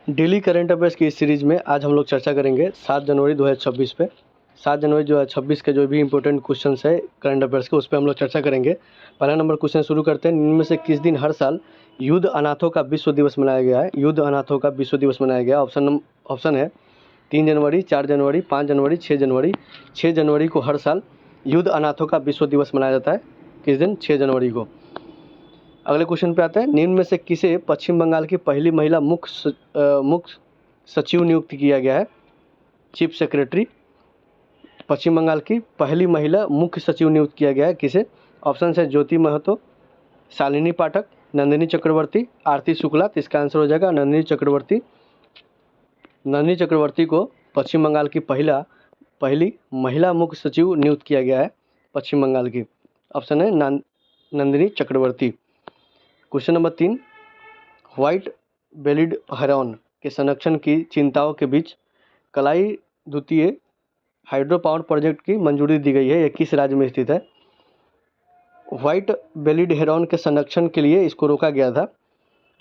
Daily current affairs की इस series में आज हम लोग चर्चा करेंगे 7 जनवरी 2026 पे। 7 जनवरी 2026 के जो भी इंपॉर्टेंट क्वेश्चंस है करंट अफेयर्स के, उस पे हम लोग चर्चा करेंगे। पहला नंबर क्वेश्चन शुरू करते हैं। निम्न में से किस दिन हर साल युद्ध अनाथों का विश्व दिवस मनाया गया है? युद्ध अनाथों का विश्व दिवस मनाया गया। ऑप्शन है 3 जनवरी, 4 जनवरी, 5 जनवरी, 6 जनवरी। 6 जनवरी को हर साल युद्ध अनाथों का विश्व दिवस मनाया जाता है। किस दिन? 6 जनवरी को। अगले क्वेश्चन पे आते हैं। निम्न में से किसे पश्चिम बंगाल की पहली महिला मुख्य सचिव नियुक्त किया गया है? Chief secretary. पश्चिम बंगाल की पहली महिला मुख्य सचिव नियुक्त किया गया है किसे? ऑप्शन है ज्योति महतो, शालिनी पाठक, नंदिनी चक्रवर्ती, आरती शुक्ला। तो इसका आंसर हो जाएगा नंदिनी चक्रवर्ती। नंदिनी चक्रवर्ती को पश्चिम बंगाल की पहली महिला मुख्य सचिव नियुक्त किया गया है पश्चिम बंगाल की। ऑप्शन है Nandini Chakraborty. Question number 3, white bellied heron के संरक्षण की चिंताओं के बीच कलाई द्वितीय हाइड्रो पावर प्रोजेक्ट की मंजूरी दी गई है। यह किस राज्य में स्थित है? व्हाइट बेलिड हेरॉन के संरक्षण के लिए इसको रोका गया था,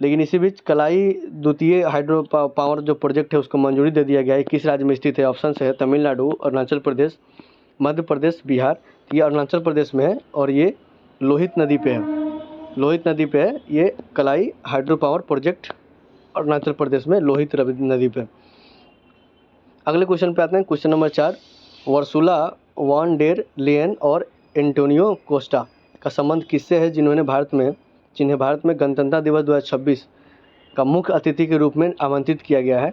लेकिन इसी बीच कलाई द्वितीय हाइड्रो पावर जो प्रोजेक्ट है उसको मंजूरी दे दिया गया है। किस राज्य में स्थित है? ऑप्शन है तमिलनाडु, अरुणाचल प्रदेश, मध्य प्रदेश, बिहार। ये अरुणाचल प्रदेश में है और ये लोहित नदी पे है। लोहित नदी पे है ये Kalai hydro power project, Arunachal Pradesh में लोहित नदी पे। अगले क्वेश्चन पे आते हैं। Question number 4, Ursula von der Leyen और एंटोनियो कोस्टा का संबंध किससे है जिन्हें भारत में गणतंत्र दिवस 2026 का मुख्य अतिथि के रूप में आमंत्रित किया गया है?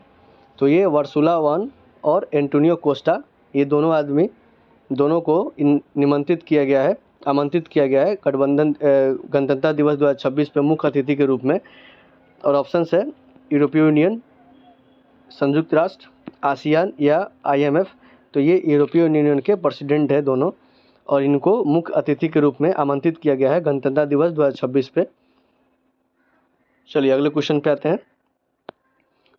तो ये वर्सुला वॉन और एंटोनियो कोस्टा, ये दोनों को आमंत्रित किया गया है गणतंत्र दिवस 2026 पे मुख्य अतिथि के रूप में। और ऑप्शन है यूरोपीय यूनियन, संयुक्त राष्ट्र, आसियान या IMF। तो ये यूरोपीय यूनियन के प्रेसिडेंट है दोनों, और इनको मुख्य अतिथि के रूप में आमंत्रित किया गया है गणतंत्र दिवस 2026 पे। चलिए अगले क्वेश्चन पे आते हैं।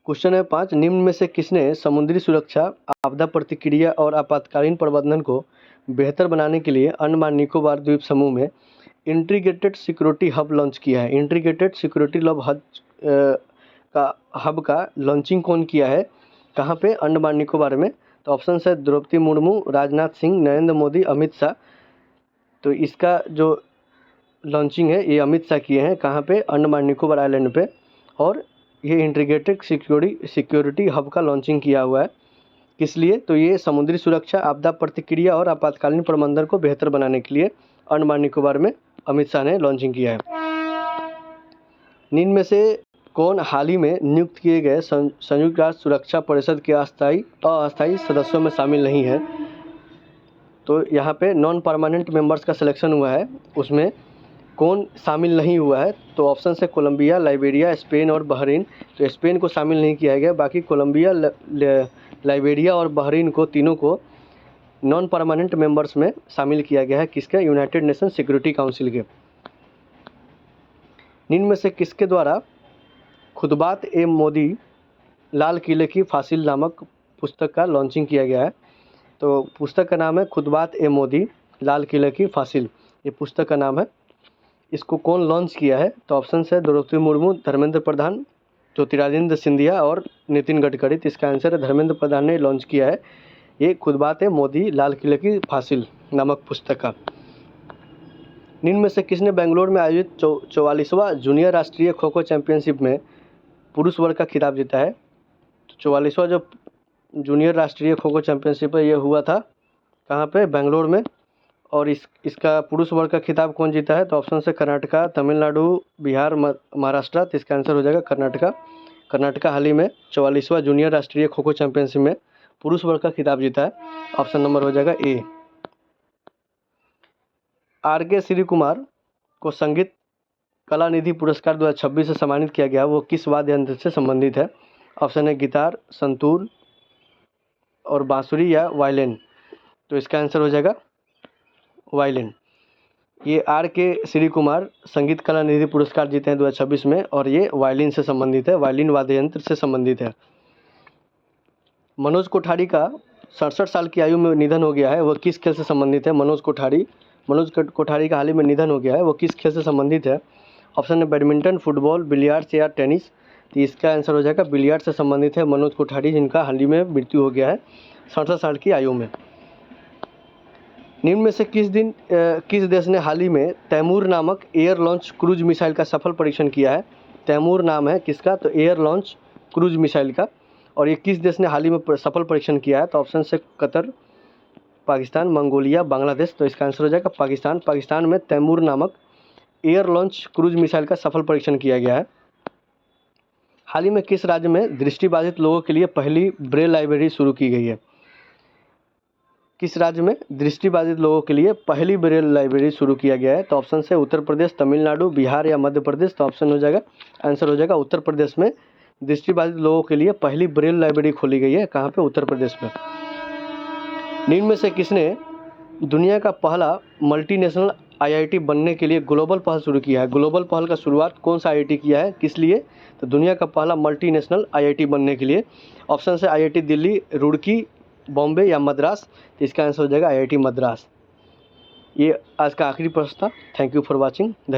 क्वेश्चन है 5, निम्न में से किसने समुद्री सुरक्षा, आपदा प्रतिक्रिया और आपातकालीन प्रबंधन को बेहतर बनाने के लिए अंडमान निकोबार द्वीप समूह में इंटीग्रेटेड सिक्योरिटी हब लॉन्च किया है? इंटीग्रेटेड सिक्योरिटी हब का लॉन्चिंग कौन किया है? कहाँ पे? अंडमान निकोबार में। तो ऑप्शन है द्रौपदी मुर्मू, राजनाथ सिंह, नरेंद्र मोदी, अमित शाह। तो इसका जो लॉन्चिंग है ये अमित शाह किए हैं। कहाँ पे? अंडमान निकोबार आइलैंड पे। और ये इंटीग्रेटेड सिक्योरिटी हब का लॉन्चिंग किया हुआ है। किस लिए? तो ये समुद्री सुरक्षा, आपदा प्रतिक्रिया और आपातकालीन प्रबंधन को बेहतर बनाने के लिए अंडमान निकोबार में अमित शाह ने लॉन्चिंग किया है। निम्न में से कौन हाल ही में नियुक्त किए गए संयुक्त राष्ट्र सुरक्षा परिषद के अस्थायी सदस्यों में शामिल नहीं है? तो यहाँ पे नॉन परमानेंट मेंबर्स का सिलेक्शन हुआ है, उसमें कौन शामिल नहीं हुआ है? तो ऑप्शन है कोलंबिया, लाइबेरिया, स्पेन और बहरीन। तो स्पेन को शामिल नहीं किया गया, बाकी कोलंबिया, लाइबेरिया और बहरीन को, तीनों को नॉन परमानेंट मेंबर्स में शामिल किया गया है। किसके? यूनाइटेड नेशन सिक्योरिटी काउंसिल के। निम्न में से किसके द्वारा खुतबात ए मोदी लाल किले की फासिल नामक पुस्तक का लॉन्चिंग किया गया है? तो पुस्तक का नाम है खुतबात ए मोदी लाल किले की फासिल, ये पुस्तक का नाम है। इसको कौन लॉन्च किया है? तो ऑप्शन है द्रौपदी मुर्मू, धर्मेंद्र प्रधान, ज्योतिरादित्य सिंधिया और नितिन गडकरी। तो इसका आंसर है धर्मेंद्र प्रधान ने लॉन्च किया है ये खुतबात ए मोदी लाल किले की फासिल नामक पुस्तक का। निम्न में से किसने बेंगलोर में आयोजित 44वां जूनियर राष्ट्रीय खो खो चैंपियनशिप में पुरुष वर्ग का खिताब जीता है? 44वां जो जूनियर राष्ट्रीय खो खो चैंपियनशिप है ये हुआ था कहाँ पे? बेंगलोर में। और इसका पुरुष वर्ग का खिताब कौन जीता है? तो ऑप्शन है कर्नाटका, तमिलनाडु, बिहार, महाराष्ट्र। तो इसका आंसर हो जाएगा कर्नाटका। कर्नाटका हाल ही में 44वां जूनियर राष्ट्रीय खो खो चैंपियनशिप में पुरुष वर्ग का खिताब जीता है। ऑप्शन नंबर हो जाएगा ए। RK श्री कुमार को संगीत कला निधि पुरस्कार 2026 से सम्मानित किया गया, वो किस वाद्य यंत्र से संबंधित है? ऑप्शन है गिटार, संतूर और बांसुरी या वायलिन। तो इसका आंसर हो जाएगा वायलिन। ये RK श्री कुमार संगीत कला निधि पुरस्कार जीते हैं 2026 में, और ये वायलिन से संबंधित है, वायलिन वाद्य यंत्र से संबंधित है। मनोज कोठारी का 67 साल की आयु में निधन हो गया है, वो किस खेल से संबंधित है? मनोज कोठारी का हाल ही में निधन हो गया है, वो किस खेल से संबंधित है? ऑप्शन है बैडमिंटन, फुटबॉल, बिलियर्ड्स या टेनिस। तो इसका आंसर हो जाएगा बिलियर्ड से संबंधित है मनोज कोठारी, जिनका हाल ही में मृत्यु हो गया है 67 साल की आयु में। निम्न में से किस देश ने हाल ही में तैमूर नामक एयर लॉन्च क्रूज मिसाइल का सफल परीक्षण किया है? तैमूर नाम है किसका? तो एयर लॉन्च क्रूज मिसाइल का। और ये किस देश ने हाल ही में सफल परीक्षण किया है? तो ऑप्शन से कतर, पाकिस्तान, मंगोलिया, बांग्लादेश। तो इसका आंसर हो जाएगा पाकिस्तान। पाकिस्तान में तैमूर नामक एयर लॉन्च क्रूज मिसाइल का सफल परीक्षण किया गया है। हाल ही में किस राज्य में दृष्टिबाधित लोगों के लिए पहली ब्रेल लाइब्रेरी शुरू की गई है? किस राज्य में दृष्टिबाधित लोगों के लिए पहली ब्रेल लाइब्रेरी शुरू किया गया है? तो ऑप्शन से उत्तर प्रदेश, तमिलनाडु, बिहार या मध्य प्रदेश। तो ऑप्शन हो जाएगा, आंसर हो जाएगा उत्तर प्रदेश में दृष्टिबाधित लोगों के लिए पहली ब्रेल लाइब्रेरी खोली गई है। कहाँ पे? उत्तर प्रदेश में। निम्न में से किसने दुनिया का पहला मल्टीनेशनल आईआईटी बनने के लिए ग्लोबल पहल शुरू किया है? ग्लोबल पहल का शुरुआत कौन सा आईआईटी किया है, किस लिए? तो दुनिया का पहला मल्टीनेशनल आईआईटी बनने के लिए। ऑप्शन से आईआईटी दिल्ली, रुड़की, बॉम्बे या मद्रास। तो इसका आंसर हो जाएगा आईआईटी मद्रास। ये आज का आखिरी प्रश्न था। Thank you for watching.